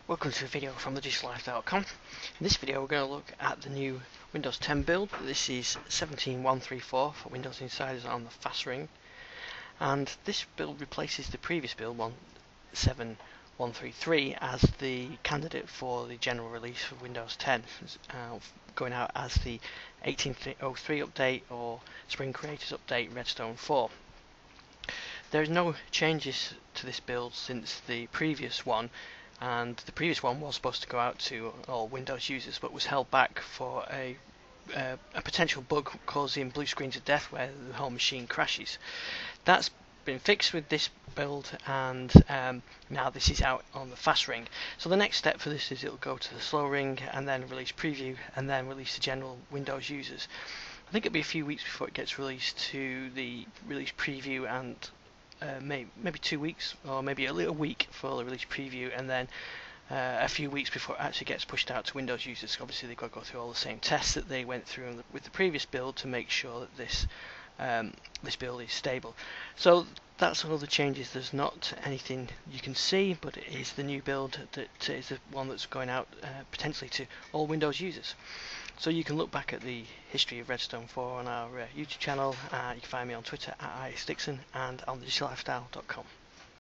Welcome to a video from undisclosed.com. In this video we're going to look at the new Windows 10 build. This is 17134 for Windows Insiders on the fast ring, and this build replaces the previous build 17133 as the candidate for the general release for Windows 10, going out as the 1803 update or Spring Creators Update Redstone 4. There is no changes to this build since the previous one, and the previous one was supposed to go out to all Windows users but was held back for a potential bug causing blue screens of death where the whole machine crashes. That's been fixed with this build, and now this is out on the fast ring. So the next step for this is it'll go to the slow ring and then release preview and then release to general Windows users. I think it'll be a few weeks before it gets released to the release preview, and maybe 2 weeks or maybe a little week for the release preview, and then a few weeks before it actually gets pushed out to Windows users. Obviously they've got to go through all the same tests that they went through with the previous build to make sure that this build is stable. So that's all the changes. There's not anything you can see, but it is the new build that is the one that's going out potentially to all Windows users. So you can look back at the history of Redstone 4 on our YouTube channel. You can find me on Twitter at @isdixon and on undisclosed.com.